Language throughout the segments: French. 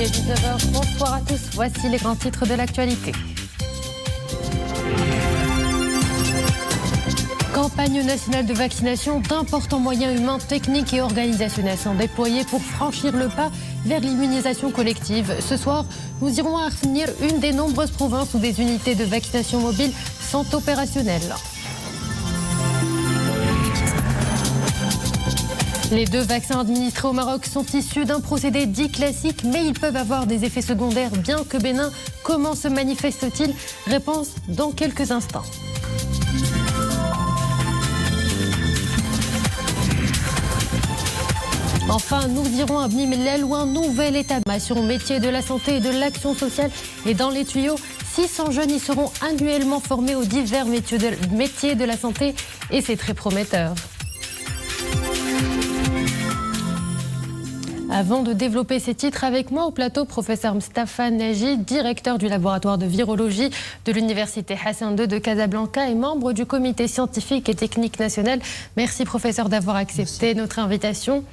Il est 19h, bonsoir à tous, voici les grands titres de l'actualité. Campagne nationale de vaccination, d'importants moyens humains, techniques et organisationnels sont déployés pour franchir le pas vers l'immunisation collective. Ce soir, nous irons à Arfnir, une des nombreuses provinces où des unités de vaccination mobile sont opérationnelles. Les 2 vaccins administrés au Maroc sont issus d'un procédé dit classique, mais ils peuvent avoir des effets secondaires bien que bénins. Comment se manifestent-ils? Réponse dans quelques instants. Enfin, nous irons à Bni Mellal où un nouvel état-major métier de la santé et de l'action sociale est dans les tuyaux. 600 jeunes y seront annuellement formés aux divers métiers de la santé et c'est très prometteur. Avant de développer ces titres, avec moi au plateau, professeur Mustafa Naji, directeur du laboratoire de virologie de l'université Hassan II de Casablanca et membre du comité scientifique et technique national. Merci professeur d'avoir accepté notre invitation.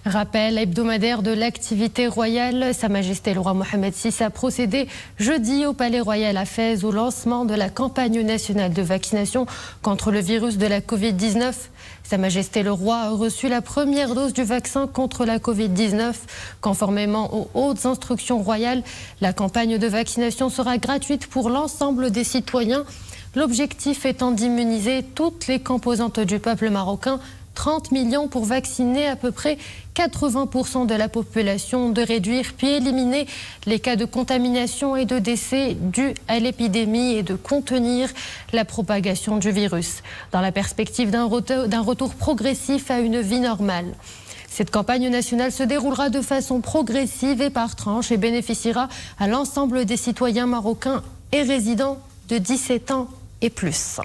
Rappel hebdomadaire de l'activité royale. Sa Majesté le roi Mohamed VI a procédé jeudi au Palais Royal à Fès au lancement de la campagne nationale de vaccination contre le virus de la Covid-19. Sa Majesté le roi a reçu la première dose du vaccin contre la Covid-19. Conformément aux hautes instructions royales, la campagne de vaccination sera gratuite pour l'ensemble des citoyens. L'objectif étant d'immuniser toutes les composantes du peuple marocain. 30 millions pour vacciner à peu près 80% de la population, de réduire puis éliminer les cas de contamination et de décès dus à l'épidémie et de contenir la propagation du virus, dans la perspective d'un retour progressif à une vie normale. Cette campagne nationale se déroulera de façon progressive et par tranche et bénéficiera à l'ensemble des citoyens marocains et résidents de 17 ans et plus.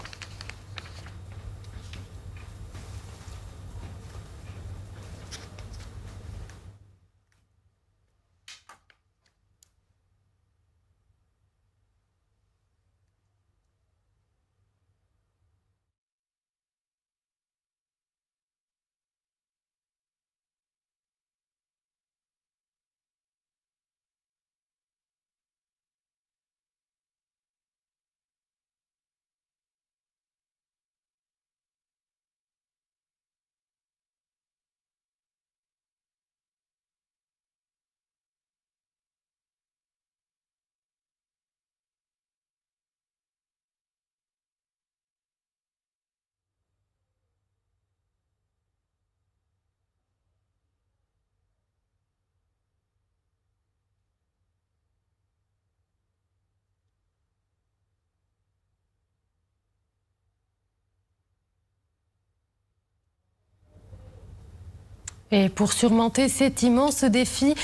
Et pour surmonter cet immense défi,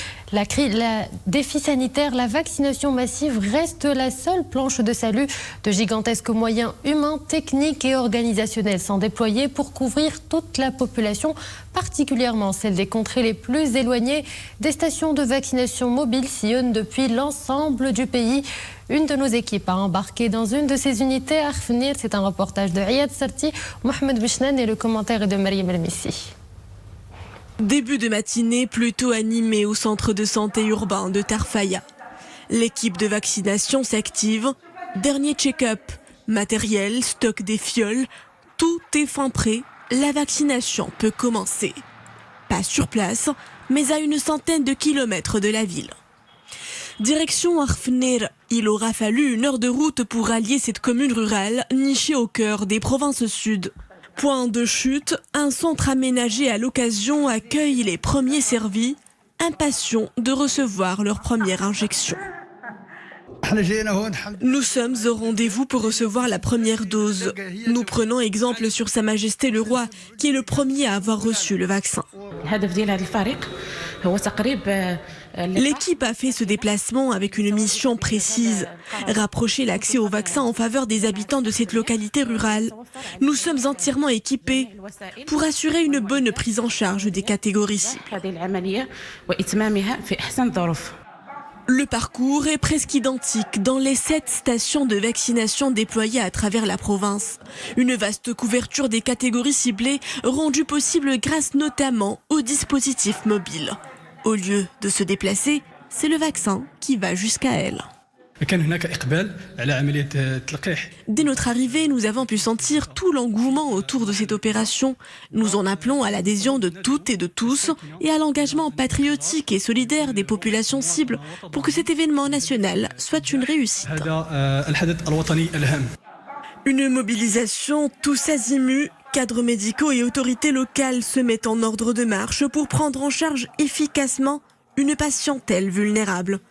défi sanitaire, la vaccination massive reste la seule planche de salut. De gigantesques moyens humains, techniques et organisationnels sont déployés pour couvrir toute la population, particulièrement celle des contrées les plus éloignées. Des stations de vaccination mobiles sillonnent depuis l'ensemble du pays. Une de nos équipes a embarqué dans une de ces unités à Arfnir. C'est un reportage de Riyad Sarti, Mohamed Bishnan et le commentaire est de Mariam El-Messi. Début de matinée plutôt animé au centre de santé urbain de Tarfaya. L'équipe de vaccination s'active. Dernier check-up, matériel, stock des fioles, tout est fin prêt. La vaccination peut commencer. Pas sur place, mais à une centaine de kilomètres de la ville. Direction Arfnir, il aura fallu 1 heure de route pour rallier cette commune rurale nichée au cœur des provinces sud. Point de chute, un centre aménagé à l'occasion accueille les premiers servis, impatients de recevoir leur première injection. Nous sommes au rendez-vous pour recevoir la première dose. Nous prenons exemple sur Sa Majesté le Roi, qui est le premier à avoir reçu le vaccin. L'équipe a fait ce déplacement avec une mission précise, rapprocher l'accès au vaccin en faveur des habitants de cette localité rurale. Nous sommes entièrement équipés pour assurer une bonne prise en charge des catégories cibles. Le parcours est presque identique dans les 7 stations de vaccination déployées à travers la province. Une vaste couverture des catégories ciblées rendue possible grâce notamment aux dispositifs mobiles. Au lieu de se déplacer, c'est le vaccin qui va jusqu'à elle. Dès notre arrivée, nous avons pu sentir tout l'engouement autour de cette opération. Nous en appelons à l'adhésion de toutes et de tous et à l'engagement patriotique et solidaire des populations cibles pour que cet événement national soit une réussite. Une mobilisation tous azimuts. Cadres médicaux et autorités locales se mettent en ordre de marche pour prendre en charge efficacement une patientèle vulnérable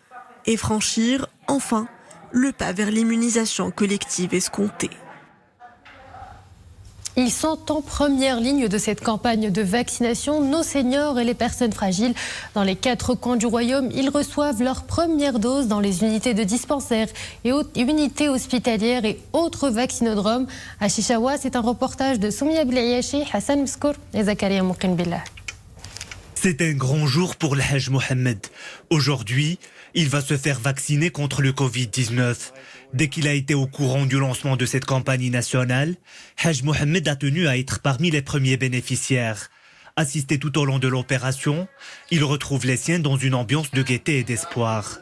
et franchir, enfin, le pas vers l'immunisation collective escomptée. Ils sont en première ligne de cette campagne de vaccination, nos seniors et les personnes fragiles. Dans les 4 coins du royaume, ils reçoivent leur première dose dans les unités de dispensaires et unités hospitalières et autres vaccinodromes. À Chichaoua, c'est un reportage de Soumia Bliayachi, Hassan Mskour et Zakaria Moukin Billah. C'est un grand jour pour le Hajj Mohamed. Aujourd'hui, il va se faire vacciner contre le Covid-19. Dès qu'il a été au courant du lancement de cette campagne nationale, Hajj Mohamed a tenu à être parmi les premiers bénéficiaires. Assisté tout au long de l'opération, il retrouve les siens dans une ambiance de gaieté et d'espoir.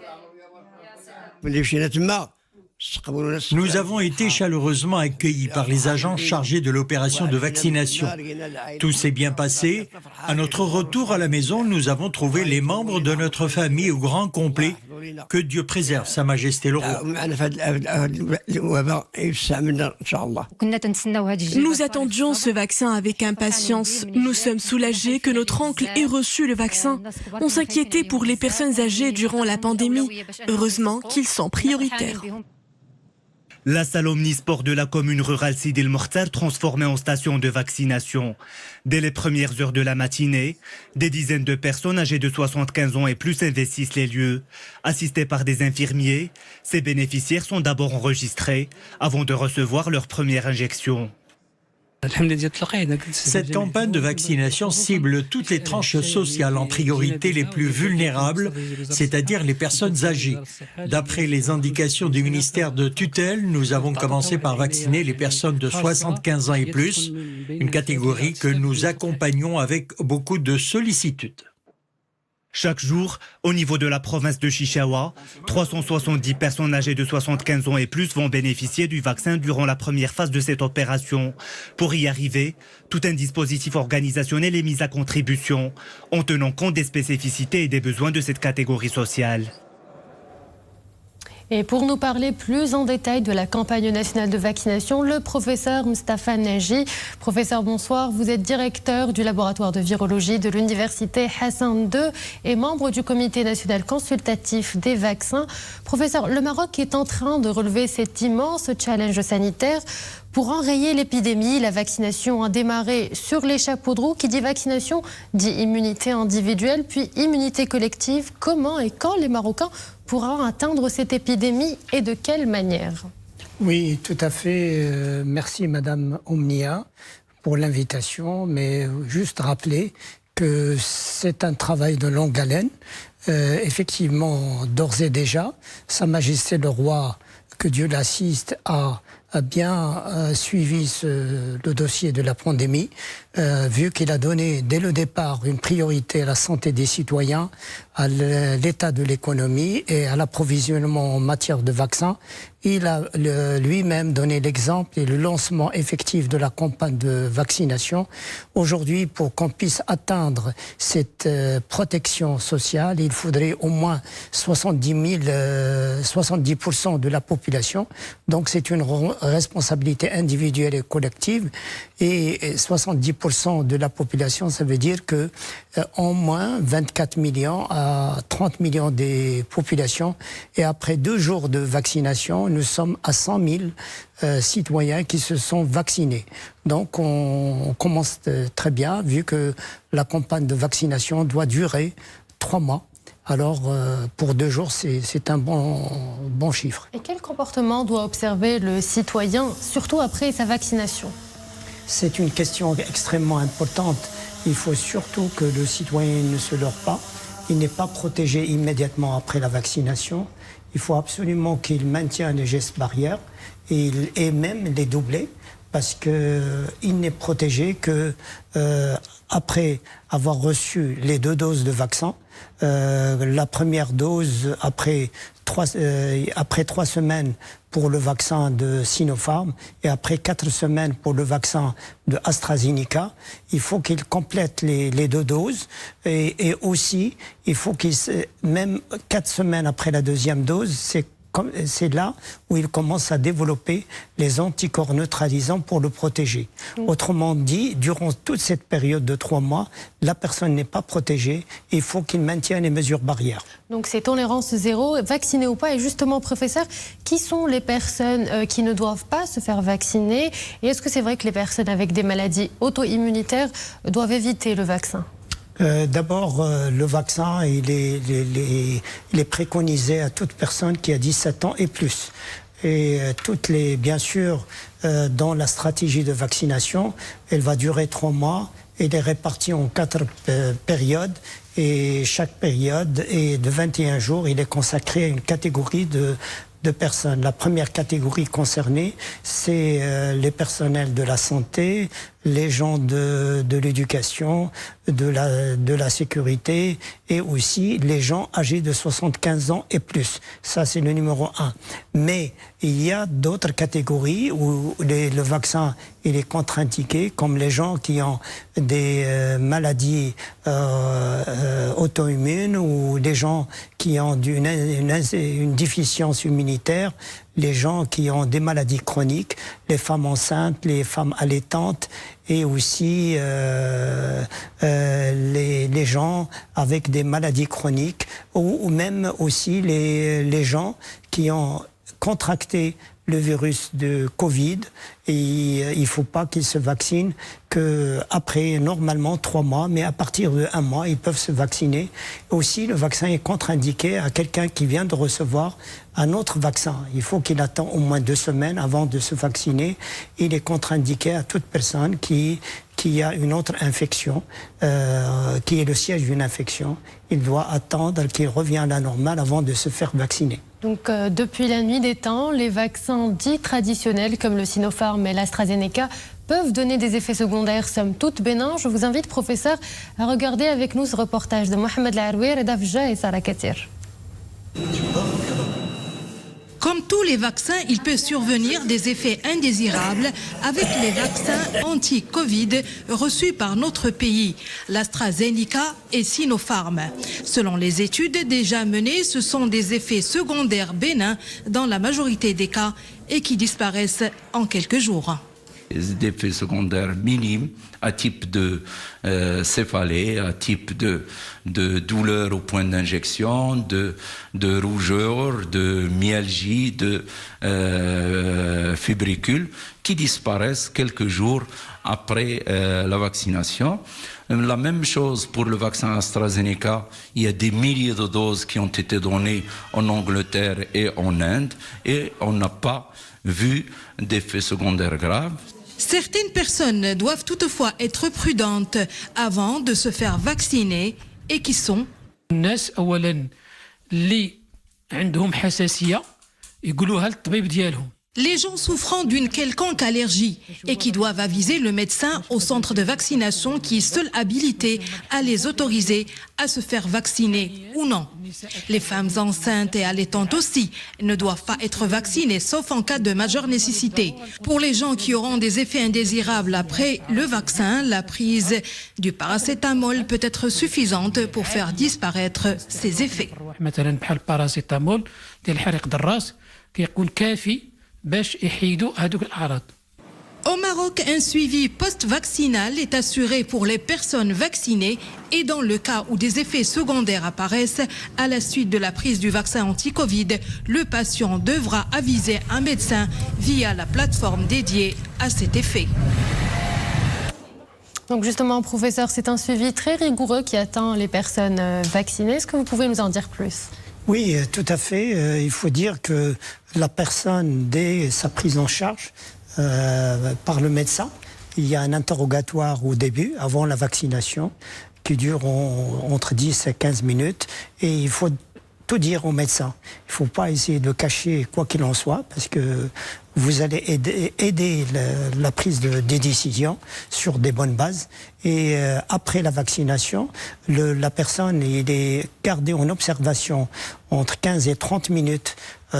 Nous avons été chaleureusement accueillis par les agents chargés de l'opération de vaccination. Tout s'est bien passé. À notre retour à la maison, nous avons trouvé les membres de notre famille au grand complet. Que Dieu préserve Sa Majesté le Roi. Nous attendions ce vaccin avec impatience. Nous sommes soulagés que notre oncle ait reçu le vaccin. On s'inquiétait pour les personnes âgées durant la pandémie. Heureusement qu'ils sont prioritaires. La salle omnisport de la commune rurale Sidi El Mokhtar transformée en station de vaccination. Dès les premières heures de la matinée, des dizaines de personnes âgées de 75 ans et plus investissent les lieux. Assistés par des infirmiers, ces bénéficiaires sont d'abord enregistrés avant de recevoir leur première injection. Cette campagne de vaccination cible toutes les tranches sociales, en priorité les plus vulnérables, c'est-à-dire les personnes âgées. D'après les indications du ministère de tutelle, nous avons commencé par vacciner les personnes de 75 ans et plus, une catégorie que nous accompagnons avec beaucoup de sollicitude. Chaque jour, au niveau de la province de Chichaoua, 370 personnes âgées de 75 ans et plus vont bénéficier du vaccin durant la première phase de cette opération. Pour y arriver, tout un dispositif organisationnel est mis à contribution, en tenant compte des spécificités et des besoins de cette catégorie sociale. Et pour nous parler plus en détail de la campagne nationale de vaccination, le professeur Moustapha Naji. Professeur, bonsoir. Vous êtes directeur du laboratoire de virologie de l'université Hassan II et membre du comité national consultatif des vaccins. Professeur, le Maroc est en train de relever cet immense challenge sanitaire. Pour enrayer l'épidémie, la vaccination a démarré sur les chapeaux de roue. Qui dit vaccination dit immunité individuelle, puis immunité collective. Comment et quand les Marocains pourront atteindre cette épidémie et de quelle manière? Oui, tout à fait. Merci Madame Omnia pour l'invitation, mais juste rappeler que c'est un travail de longue haleine. Effectivement, d'ores et déjà, Sa Majesté le Roi, que Dieu l'assiste, a bien suivi le dossier de la pandémie, vu qu'il a donné dès le départ une priorité à la santé des citoyens, à l'état de l'économie et à l'approvisionnement en matière de vaccins. Il a lui-même donné l'exemple et le lancement effectif de la campagne de vaccination. Aujourd'hui, pour qu'on puisse atteindre cette protection sociale, il faudrait au moins 70% de la population. Donc c'est une responsabilité individuelle et collective. Et 70% de la population, ça veut dire que au moins 24 millions à 30 millions des populations. Et après 2 jours de vaccination, nous sommes à 100 000 citoyens qui se sont vaccinés. Donc on commence très bien, vu que la campagne de vaccination doit durer 3 mois. Alors, pour 2 jours, c'est un bon chiffre. Et quel comportement doit observer le citoyen, surtout après sa vaccination? C'est une question extrêmement importante. Il faut surtout que le citoyen ne se leurre pas. Il n'est pas protégé immédiatement après la vaccination. Il faut absolument qu'il maintienne les gestes barrières et même les doubler, parce qu'il n'est protégé que après avoir reçu les 2 doses de vaccin. La première dose après 3 semaines pour le vaccin de Sinopharm et après 4 semaines pour le vaccin de AstraZeneca. Il faut qu'il complète les 2 doses et aussi il faut qu'il, même 4 semaines après la deuxième dose, c'est là où il commence à développer les anticorps neutralisants pour le protéger. Autrement dit, durant toute cette période de 3 mois, la personne n'est pas protégée. Il faut qu'il maintienne les mesures barrières. Donc c'est tolérance zéro, vacciné ou pas. Et justement, professeur, qui sont les personnes qui ne doivent pas se faire vacciner? Et est-ce que c'est vrai que les personnes avec des maladies auto-immunitaires doivent éviter le vaccin? D'abord, le vaccin, il est préconisé à toute personne qui a 17 ans et plus. Et bien sûr, dans la stratégie de vaccination, elle va durer 3 mois. Elle est répartie en 4 périodes. Et chaque période est de 21 jours. Il est consacré à une catégorie de personnes. La première catégorie concernée, c'est les personnels de la santé, les gens de l'éducation, de la sécurité et aussi les gens âgés de 75 ans et plus. Ça, c'est le numéro 1. Mais il y a d'autres catégories où le vaccin il est contre-indiqué, comme les gens qui ont des maladies auto-immunes ou les gens qui ont une déficience immunitaire, les gens qui ont des maladies chroniques, les femmes enceintes, les femmes allaitantes et aussi les gens avec des maladies chroniques ou même aussi les gens qui ont contracté le virus de Covid et il ne faut pas qu'ils se vaccinent qu'après normalement 3 mois, mais à partir de 1 mois, ils peuvent se vacciner. Aussi, le vaccin est contre-indiqué à quelqu'un qui vient de recevoir un autre vaccin. Il faut qu'il attende au moins 2 semaines avant de se vacciner. Il est contre-indiqué à toute personne qui a une autre infection, qui est le siège d'une infection. Il doit attendre qu'il revienne à la normale avant de se faire vacciner. Donc, depuis la nuit des temps, les vaccins dits traditionnels comme le Sinopharm et l'AstraZeneca peuvent donner des effets secondaires somme toute bénins. Je vous invite, professeur, à regarder avec nous ce reportage de Mohamed Larouir, Reda Fja et Sarah Katir. Comme tous les vaccins, il peut survenir des effets indésirables avec les vaccins anti-Covid reçus par notre pays, l'AstraZeneca et Sinopharm. Selon les études déjà menées, ce sont des effets secondaires bénins dans la majorité des cas et qui disparaissent en quelques jours. Des effets secondaires minimes à type de céphalée, à type de douleur au point d'injection, de rougeur, de myalgie, de fébricule qui disparaissent quelques jours après la vaccination. La même chose pour le vaccin AstraZeneca. Il y a des milliers de doses qui ont été données en Angleterre et en Inde et on n'a pas vu d'effets secondaires graves. Certaines personnes doivent toutefois être prudentes avant de se faire vacciner et qui sont الناس اولا اللي عندهم حساسيه يقولوها للطبيب ديالهم. les gens souffrant d'une quelconque allergie et qui doivent aviser le médecin au centre de vaccination qui est seul habilité à les autoriser à se faire vacciner ou non. Les femmes enceintes et allaitantes aussi ne doivent pas être vaccinées sauf en cas de majeure nécessité. Pour les gens qui auront des effets indésirables après le vaccin, la prise du paracétamol peut être suffisante pour faire disparaître ces effets. مثلا بحال الباراسيتامول ديال حريق الراس كيكون كافي باش يحيدوا هذوك الاعراض. Au Maroc, un suivi post-vaccinal est assuré pour les personnes vaccinées et dans le cas où des effets secondaires apparaissent à la suite de la prise du vaccin anti-Covid, le patient devra aviser un médecin via la plateforme dédiée à cet effet. Donc justement, professeur, c'est un suivi très rigoureux qui attend les personnes vaccinées. Est-ce que vous pouvez nous en dire plus ? Oui, tout à fait. Il faut dire que la personne, dès sa prise en charge par le médecin, il y a un interrogatoire au début, avant la vaccination, qui dure entre 10 et 15 minutes. Et il faut tout dire au médecin. Il ne faut pas essayer de cacher quoi qu'il en soit, parce que vous allez aider la prise des décisions sur des bonnes bases. Et après la vaccination, la personne il est gardée en observation entre 15 et 30 minutes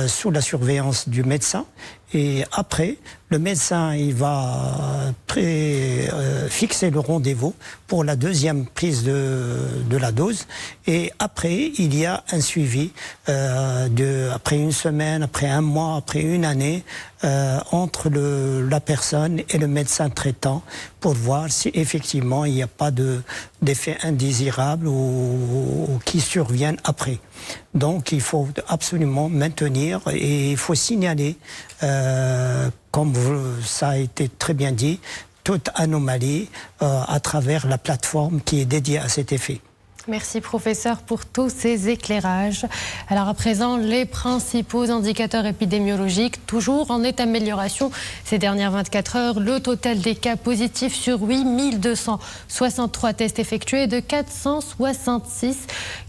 sous la surveillance du médecin. Et après, le médecin il va fixer le rendez-vous pour la deuxième prise de la dose. Et après, il y a un suivi après une semaine, après un mois, après une année entre la personne et le médecin traitant pour voir si effectivement il n'y a pas d'effets indésirables ou qui surviennent après. Donc il faut absolument maintenir et il faut signaler, comme ça a été très bien dit, toute anomalie à travers la plateforme qui est dédiée à cet effet. Merci professeur pour tous ces éclairages. Alors à présent, les principaux indicateurs épidémiologiques, toujours en nette amélioration ces dernières 24 heures. Le total des cas positifs sur 8263 tests effectués de 466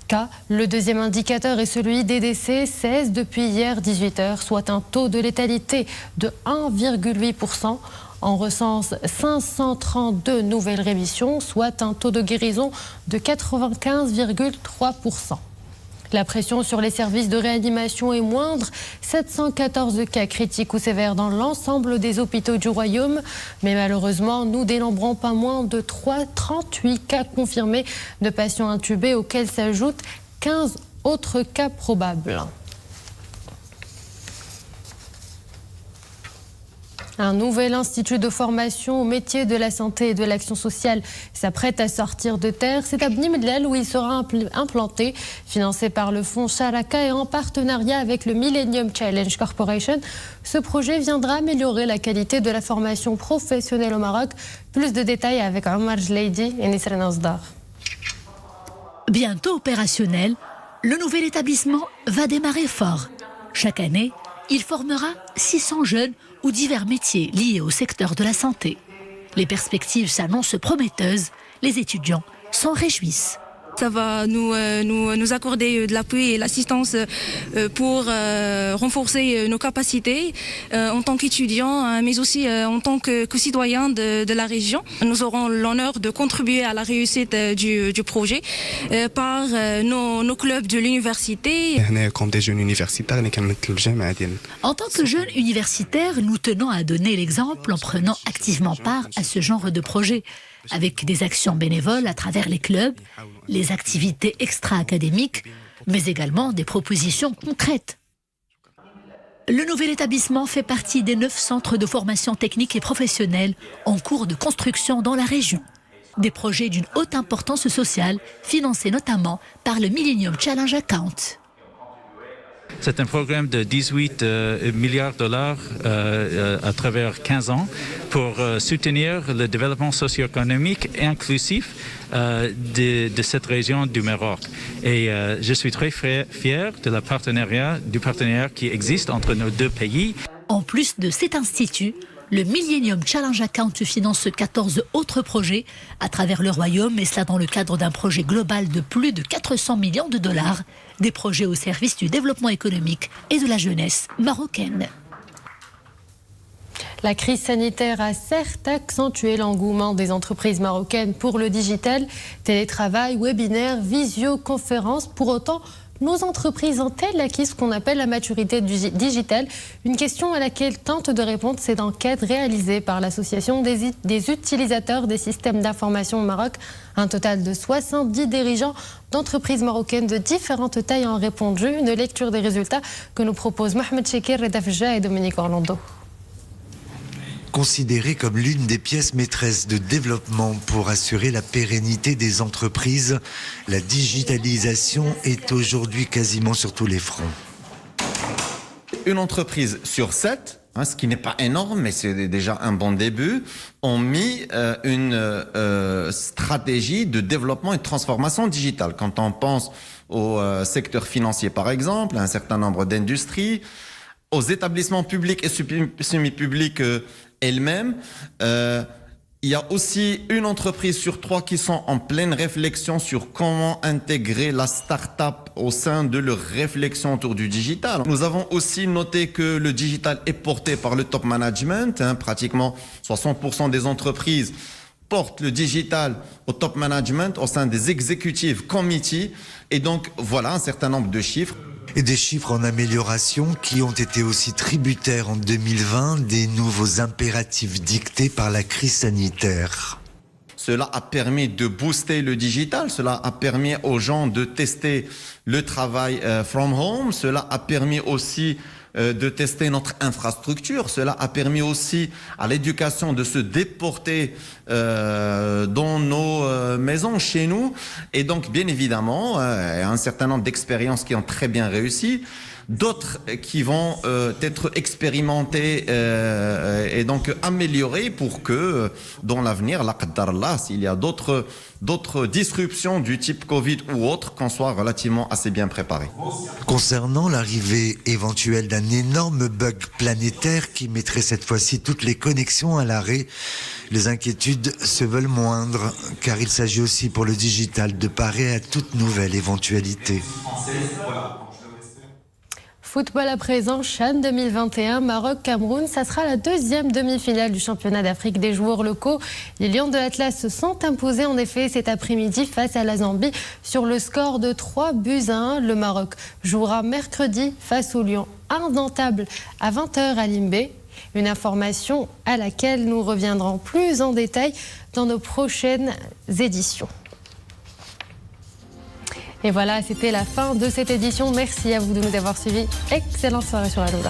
cas. Le deuxième indicateur est celui des décès, 16 depuis hier 18h, soit un taux de létalité de 1,8%. On recense 532 nouvelles rémissions, soit un taux de guérison de 95,3%. La pression sur les services de réanimation est moindre. 714 cas critiques ou sévères dans l'ensemble des hôpitaux du Royaume. Mais malheureusement, nous dénombrons pas moins de 38 cas confirmés de patients intubés, auxquels s'ajoutent 15 autres cas probables. Un nouvel institut de formation au métier de la santé et de l'action sociale s'apprête à sortir de terre. C'est à Bni Mellal où il sera implanté, financé par le fonds Sharaka et en partenariat avec le Millennium Challenge Corporation. Ce projet viendra améliorer la qualité de la formation professionnelle au Maroc. Plus de détails avec Omar Jleidi et Nisra Nasdar. Bientôt opérationnel, le nouvel établissement va démarrer fort. Chaque année, il formera 600 jeunes ou divers métiers liés au secteur de la santé. Les perspectives s'annoncent prometteuses, les étudiants s'en réjouissent. Ça va nous accorder de l'appui et l'assistance pour renforcer nos capacités en tant qu'étudiants, mais aussi en tant que citoyens de la région. Nous aurons l'honneur de contribuer à la réussite du projet par nos clubs de l'université. En tant que jeunes universitaires, nous tenons à donner l'exemple en prenant activement part à ce genre de projet, avec des actions bénévoles à travers les clubs, les activités extra-académiques, mais également des propositions concrètes. Le nouvel établissement fait partie des 9 centres de formation technique et professionnelle en cours de construction dans la région. Des projets d'une haute importance sociale, financés notamment par le Millennium Challenge Account. C'est un programme de 18 milliards de dollars à travers 15 ans pour soutenir le développement socio-économique et inclusif de cette région du Maroc. Et je suis très fier du partenariat qui existe entre nos deux pays. En plus de cet institut, le Millennium Challenge Account finance 14 autres projets à travers le Royaume, et cela dans le cadre d'un projet global de plus de 400 millions de dollars, des projets au service du développement économique et de la jeunesse marocaine. La crise sanitaire a certes accentué l'engouement des entreprises marocaines pour le digital, télétravail, webinaire, visioconférence. Pour autant, nos entreprises ont-elles acquis ce qu'on appelle la maturité digitale? Une question à laquelle tente de répondre cette enquête réalisée par l'Association des utilisateurs des systèmes d'information au Maroc. Un total de 70 dirigeants d'entreprises marocaines de différentes tailles ont répondu. Une lecture des résultats que nous proposent Mohamed Chekir, Reda Fja et Dominique Orlando. Considérée comme l'une des pièces maîtresses de développement pour assurer la pérennité des entreprises, la digitalisation est aujourd'hui quasiment sur tous les fronts. Une entreprise sur 7, ce qui n'est pas énorme, mais c'est déjà un bon début, ont mis une stratégie de développement et de transformation digitale. Quand on pense au secteur financier, par exemple, à un certain nombre d'industries, aux établissements publics et semi-publics elles-mêmes, il Il y a aussi une entreprise sur 3 qui sont en pleine réflexion sur comment intégrer la start-up au sein de leur réflexion autour du digital. Nous avons aussi noté que le digital est porté par le top management. Pratiquement 60% des entreprises portent le digital au top management, au sein des executive committees. Et donc, voilà un certain nombre de chiffres. Et des chiffres en amélioration qui ont été aussi tributaires en 2020 des nouveaux impératifs dictés par la crise sanitaire. Cela a permis de booster le digital, cela a permis aux gens de tester le travail from home, cela a permis aussi de tester notre infrastructure, cela a permis aussi à l'éducation de se déporter dans nos maisons, chez nous. Et donc, bien évidemment, un certain nombre d'expériences qui ont très bien réussi, d'autres qui vont être expérimentées et donc améliorées pour que dans l'avenir, la qaddarallah, s'il y a d'autres disruptions du type Covid ou autre, qu'on soit relativement assez bien préparé. Concernant l'arrivée éventuelle d'un énorme bug planétaire qui mettrait cette fois-ci toutes les connexions à l'arrêt, les inquiétudes se veulent moindres, car il s'agit aussi pour le digital de parer à toute nouvelle éventualité. Football à présent, CHAN 2021, Maroc-Cameroun, ça sera la deuxième demi-finale du championnat d'Afrique des joueurs locaux. Les Lions de l'Atlas se sont imposés en effet cet après-midi face à la Zambie sur le score de 3-1. Le Maroc jouera mercredi face aux Lions indomptables à 20h à Limbé. Une information à laquelle nous reviendrons plus en détail dans nos prochaines éditions. Et voilà, c'était la fin de cette édition. Merci à vous de nous avoir suivis. Excellente soirée sur Aloha.